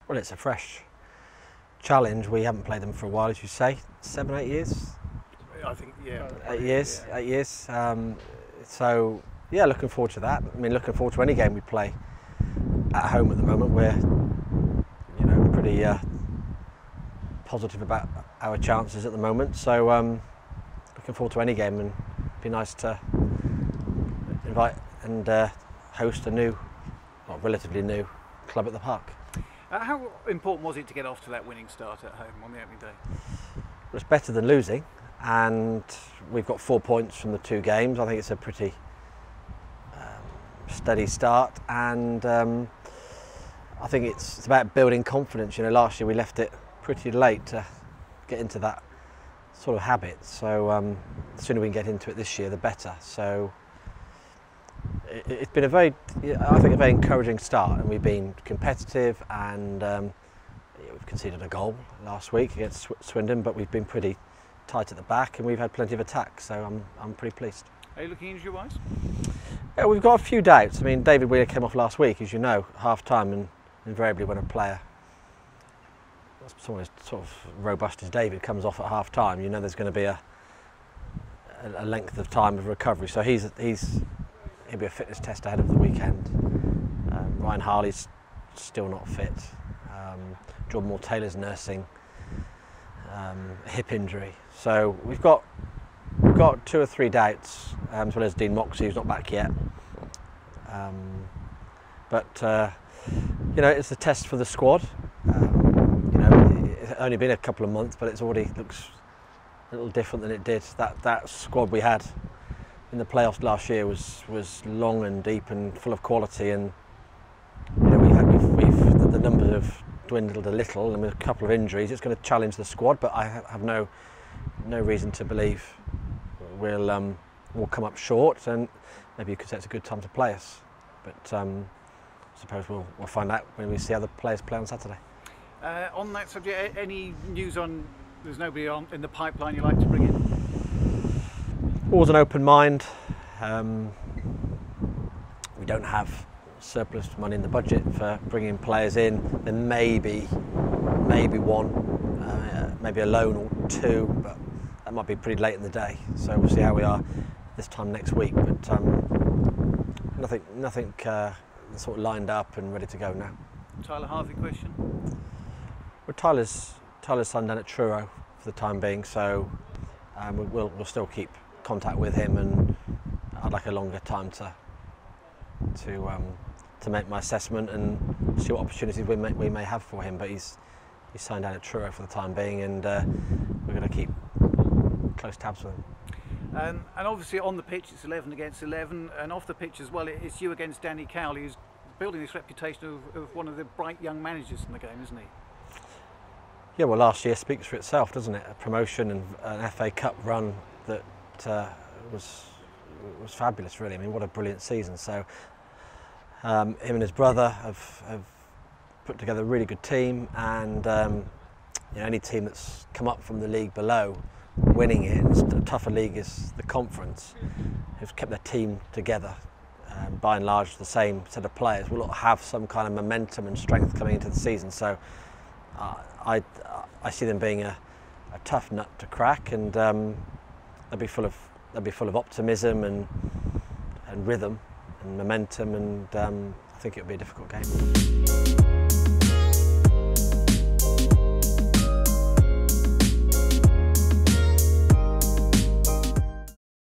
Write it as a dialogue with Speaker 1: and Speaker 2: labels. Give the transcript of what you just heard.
Speaker 1: Well, it's a fresh challenge. We haven't played them for a while, as you say, 7, 8 years.
Speaker 2: I think, yeah.
Speaker 1: 8 years,
Speaker 2: yeah.
Speaker 1: 8 years. So, yeah, looking forward to that. I mean, looking forward to any game we play at home at the moment. We're, pretty positive about our chances at the moment. So, looking forward to any game, and it'd be nice to invite and host a new, well, relatively new club at the park.
Speaker 2: How important was it to get off to that winning start at home on the opening day?
Speaker 1: Well, it's better than losing, and we've got 4 points from the 2 games. I think it's a pretty steady start, and I think it's about building confidence. Last year we left it pretty late to get into that sort of habit, so the sooner we can get into it this year, the better. So it's been a very encouraging start, and we've been competitive, and we've conceded a goal last week against Swindon, but we've been pretty tight at the back, and we've had plenty of attack, so I'm pretty pleased.
Speaker 2: Are you looking injury-wise?
Speaker 1: Yeah, we've got a few doubts. I mean, David Wheeler came off last week, as you know, half-time, and invariably when a player someone as sort of robust as David comes off at half-time, there's going to be a length of time of recovery. So he'll be a fitness test ahead of the weekend. Ryan Harley's still not fit. Jordan Moore-Taylor's nursing a hip injury. So we've got 2 or 3 doubts, as well as Dean Moxey, who's not back yet. But it's a test for the squad. It's only been a couple of months, but it's already looks a little different than it did. That squad we had in the playoffs last year was long and deep and full of quality, and the numbers have dwindled a little, and with a couple of injuries, it's going to challenge the squad. But I have no reason to believe we'll come up short, and maybe you could say it's a good time to play us. But I suppose we'll find out when we see other players play on Saturday.
Speaker 2: On that subject, any news on there's nobody in the pipeline you like to bring in?
Speaker 1: Always an open mind. We don't have surplus money in the budget for bringing players in. There may be one, maybe a loan or 2, but that might be pretty late in the day. So we'll see how we are this time next week. But nothing sort of lined up and ready to go now.
Speaker 2: Tyler Harvey question?
Speaker 1: Well, Tyler's son down at Truro for the time being, so we'll still keep contact with him, and I'd like a longer time to make my assessment and see what opportunities we may have for him. But he's signed down at Truro for the time being, and we're going to keep close tabs with him.
Speaker 2: And obviously on the pitch it's 11 against 11, and off the pitch as well it's you against Danny Cowley, who's building this reputation of one of the bright young managers in the game, isn't he?
Speaker 1: Yeah, well, last year speaks for itself, doesn't it? A promotion and an FA Cup run that was fabulous, really. I mean, what a brilliant season. So him and his brother have put together a really good team, and any team that's come up from the league below, winning it, it's a tougher league is the conference, who've kept their team together. By and large, the same set of players will have some kind of momentum and strength coming into the season. So I see them being a tough nut to crack, and they'll be full of optimism and rhythm and momentum, and I think it'll be a difficult game.